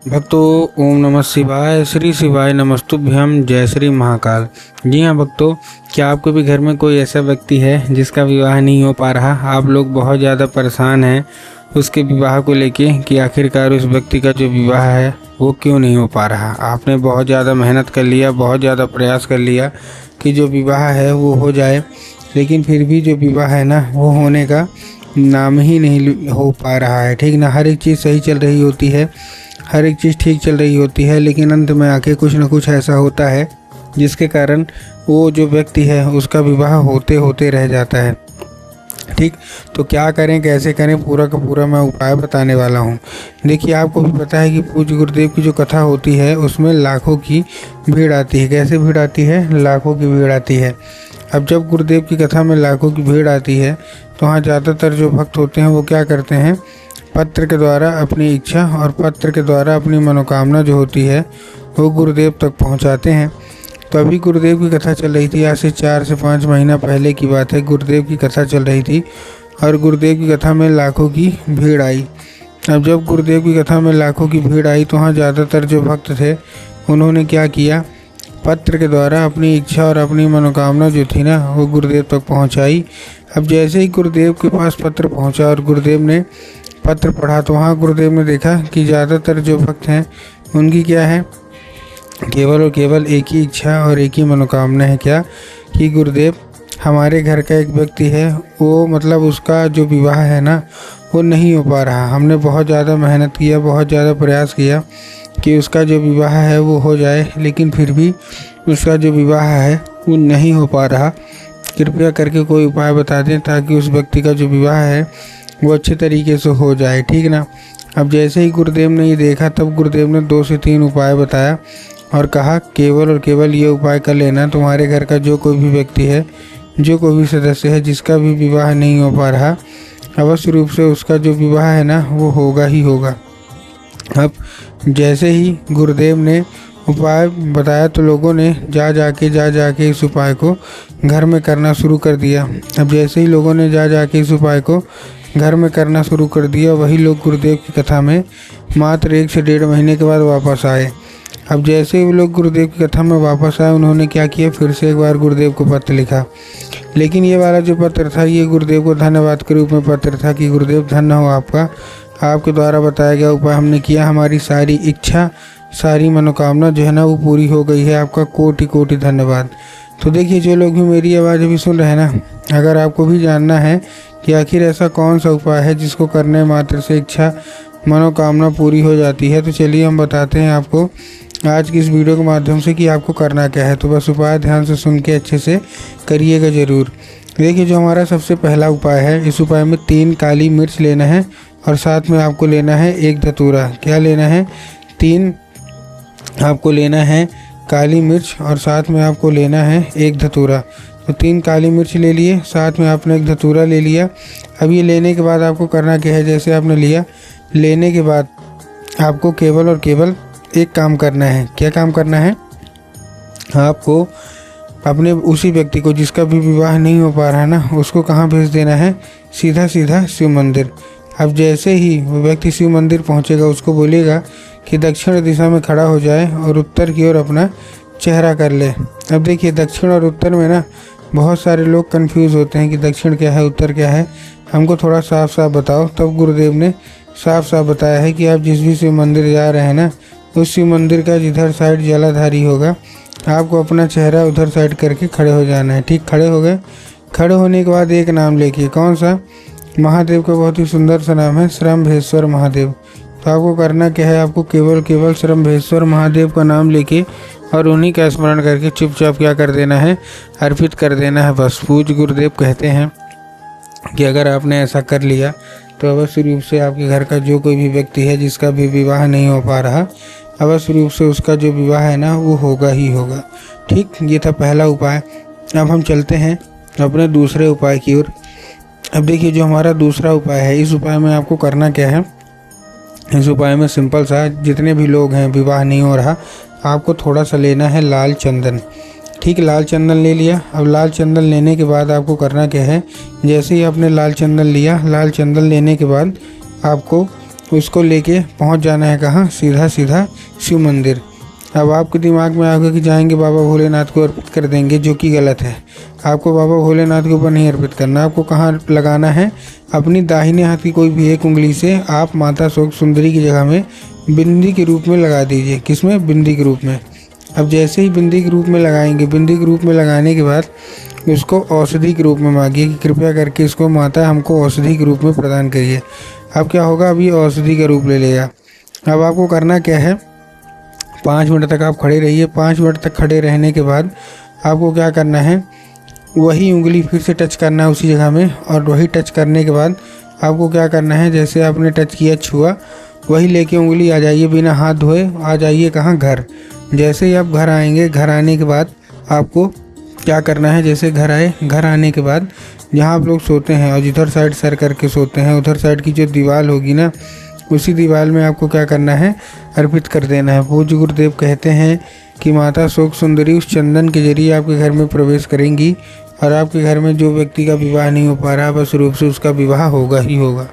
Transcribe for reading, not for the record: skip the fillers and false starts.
भक्तों, ओम नमः शिवाय। श्री शिवाय नमस्तुभ्यम। जय श्री महाकाल। जी हाँ भक्तों, क्या आपके भी घर में कोई ऐसा व्यक्ति है जिसका विवाह नहीं हो पा रहा? आप लोग बहुत ज़्यादा परेशान हैं उसके विवाह को लेके कि आखिरकार उस व्यक्ति का जो विवाह है वो क्यों नहीं हो पा रहा। आपने बहुत ज़्यादा मेहनत कर लिया, बहुत ज़्यादा प्रयास कर लिया कि जो विवाह है वो हो जाए, लेकिन फिर भी जो विवाह है ना वो होने का नाम ही नहीं हो पा रहा है। ठीक ना, हर एक चीज़ सही चल रही होती है, हर एक चीज़ ठीक चल रही होती है, लेकिन अंत में आके कुछ ना कुछ ऐसा होता है जिसके कारण वो जो व्यक्ति है उसका विवाह होते होते रह जाता है। ठीक, तो क्या करें, कैसे करें, पूरा का पूरा मैं उपाय बताने वाला हूँ। देखिए, आपको भी पता है कि पूज्य गुरुदेव की जो कथा होती है उसमें लाखों की भीड़ आती है। कैसे भीड़ आती है? लाखों की भीड़ आती है। अब जब गुरुदेव की कथा में लाखों की भीड़ आती है तो वहाँ ज़्यादातर जो भक्त होते हैं वो क्या करते हैं, पत्र के द्वारा अपनी इच्छा और पत्र के द्वारा अपनी मनोकामना जो होती है वो गुरुदेव तक पहुंचाते हैं। तो अभी गुरुदेव की कथा चल रही थी, आज से 4 से 5 महीना पहले की बात है। गुरुदेव की कथा चल रही थी और गुरुदेव की कथा में लाखों की भीड़ आई। अब जब गुरुदेव की कथा में लाखों की भीड़ आई तो वहाँ ज़्यादातर जो भक्त थे उन्होंने क्या किया, पत्र के द्वारा अपनी इच्छा और अपनी मनोकामना जो थी ना वो गुरुदेव तक पहुँचाई। अब जैसे ही गुरुदेव के पास पत्र पहुँचा और गुरुदेव ने पत्र पढ़ा तो वहाँ गुरुदेव ने देखा कि ज़्यादातर जो भक्त हैं उनकी क्या है, केवल और केवल एक ही इच्छा और एक ही मनोकामना है। क्या कि गुरुदेव, हमारे घर का एक व्यक्ति है, वो मतलब उसका जो विवाह है ना वो नहीं हो पा रहा। हमने बहुत ज़्यादा मेहनत किया, बहुत ज़्यादा प्रयास किया कि उसका जो विवाह है वो हो जाए, लेकिन फिर भी उसका जो विवाह है वो नहीं हो पा रहा। कृपया करके कोई उपाय बता दें ताकि उस व्यक्ति का जो विवाह है वो अच्छे तरीके से हो जाए। ठीक ना। अब जैसे ही गुरुदेव ने ये देखा तब गुरुदेव ने 2 से 3 उपाय बताया और कहा केवल और केवल ये उपाय कर लेना, तुम्हारे घर का जो कोई भी व्यक्ति है, जो कोई भी सदस्य है जिसका भी विवाह नहीं हो पा रहा, अवश्य रूप से उसका जो विवाह है ना वो होगा ही होगा। अब जैसे ही गुरुदेव ने उपाय बताया तो लोगों ने जा जाके इस उपाय को घर में करना शुरू कर दिया। अब जैसे ही लोगों ने जा जाके इस उपाय को घर में करना शुरू कर दिया, वही लोग गुरुदेव की कथा में मात्र 1 से 1.5 महीने के बाद वापस आए। अब जैसे ही वो लोग गुरुदेव की कथा में वापस आए, उन्होंने क्या किया, फिर से एक बार गुरुदेव को पत्र लिखा। लेकिन ये वाला जो पत्र था ये गुरुदेव को धन्यवाद के रूप में पत्र था कि गुरुदेव धन्य हो आपका, आपके द्वारा बताया गया उपाय हमने किया, हमारी सारी इच्छा सारी मनोकामना जो है ना वो पूरी हो गई है, आपका कोटि कोटि धन्यवाद। तो देखिए, जो लोग भी मेरी आवाज़ अभी सुन रहे हैं ना, अगर आपको भी जानना है कि आखिर ऐसा कौन सा उपाय है जिसको करने मात्र से इच्छा मनोकामना पूरी हो जाती है, तो चलिए हम बताते हैं आपको आज की इस वीडियो के माध्यम से कि आपको करना क्या है। तो बस उपाय ध्यान से सुन के अच्छे से करिएगा ज़रूर। देखिए, जो हमारा सबसे पहला उपाय है, इस उपाय में 3 काली मिर्च लेना है और साथ में आपको लेना है 1 धतूरा। क्या लेना है? 3 आपको लेना है काली मिर्च और साथ में आपको लेना है 1 धतूरा। तो 3 काली मिर्च ले लिए, साथ में आपने 1 धतूरा ले लिया। अब ये लेने के बाद आपको करना क्या है, जैसे आपने लिया, लेने के बाद आपको केवल और केवल एक काम करना है। क्या काम करना है? आपको अपने उसी व्यक्ति को जिसका भी विवाह नहीं हो पा रहा है ना, उसको कहाँ भेज देना है? सीधा सीधा शिव मंदिर। अब जैसे ही वो व्यक्ति शिव मंदिर पहुँचेगा उसको बोलेगा कि दक्षिण दिशा में खड़ा हो जाए और उत्तर की ओर अपना चेहरा कर ले। अब देखिए, दक्षिण और उत्तर में ना बहुत सारे लोग कंफ्यूज होते हैं कि दक्षिण क्या है, उत्तर क्या है, हमको थोड़ा साफ साफ बताओ। तब गुरुदेव ने साफ साफ बताया है कि आप जिस भी शिव मंदिर जा रहे हैं ना, उस शिव मंदिर का जिधर साइड जलाधारी होगा, आपको अपना चेहरा उधर साइड करके खड़े हो जाना है। ठीक, खड़े हो गए। खड़े होने के बाद एक नाम लेके, कौन सा? महादेव का बहुत ही सुंदर सा नाम है, श्रम्भेश्वर महादेव। तो आपको करना क्या है, आपको केवल केवल श्रम्भेश्वर महादेव का नाम लेके और उन्हीं का स्मरण करके चुपचाप क्या कर देना है, अर्पित कर देना है। बस पूज्य गुरुदेव कहते हैं कि अगर आपने ऐसा कर लिया तो अवश्य रूप से आपके घर का जो कोई भी व्यक्ति है जिसका भी विवाह नहीं हो पा रहा, अवश्य रूप से उसका जो विवाह है ना वो होगा ही होगा। ठीक, ये था पहला उपाय। अब हम चलते हैं अपने दूसरे उपाय की ओर। अब देखिए, जो हमारा दूसरा उपाय है, इस उपाय में आपको करना क्या है, इस उपाय में सिंपल सा, जितने भी लोग हैं विवाह नहीं हो रहा, आपको थोड़ा सा लेना है लाल चंदन। ठीक, लाल चंदन ले लिया। अब लाल चंदन लेने के बाद आपको करना क्या है, जैसे ही आपने लाल चंदन लिया, लाल चंदन लेने के बाद आपको उसको लेके पहुंच जाना है कहाँ, सीधा सीधा शिव मंदिर। अब आपके दिमाग में आगे कि जाएंगे बाबा भोलेनाथ को अर्पित कर देंगे, जो कि गलत है। आपको बाबा भोलेनाथ के ऊपर नहीं अर्पित करना। आपको कहाँ लगाना है, अपनी दाहिने हाथ की कोई भी एक उंगली से आप माता शोक सुंदरी की जगह में बिंदी के रूप में लगा दीजिए। किसमें, बिंदी के रूप में। अब जैसे ही बिंदी के रूप में लगाएंगे, बिंदी के रूप में लगाने के बाद उसको औषधि के रूप में मांगिए कि कृपया करके इसको माता हमको औषधि के रूप में प्रदान करिए। अब क्या होगा, अभी औषधि का रूप ले लेगा। अब आपको करना क्या है, 5 मिनट तक आप खड़े रहिए। 5 मिनट तक खड़े रहने के बाद आपको क्या करना है, वही उंगली फिर से टच करना है उसी जगह में। और वही टच करने के बाद आपको क्या करना है, जैसे आपने टच किया, छुआ, वही लेके उंगली आ जाइए, बिना हाथ धोए आ जाइए कहाँ, घर। जैसे ही आप घर आएंगे, घर आने के बाद आपको क्या करना है, जैसे घर आए, घर आने के बाद जहाँ आप लोग सोते हैं और जिधर साइड सर करके सोते हैं, उधर साइड की जो दीवार होगी ना, उसी दीवार में आपको क्या करना है, अर्पित कर देना है। पूज्य गुरुदेव कहते हैं कि माता शोक सुंदरी उस चंदन के जरिए आपके घर में प्रवेश करेंगी और आपके घर में जो व्यक्ति का विवाह नहीं हो पा रहा, बस रूप से उसका विवाह होगा ही होगा।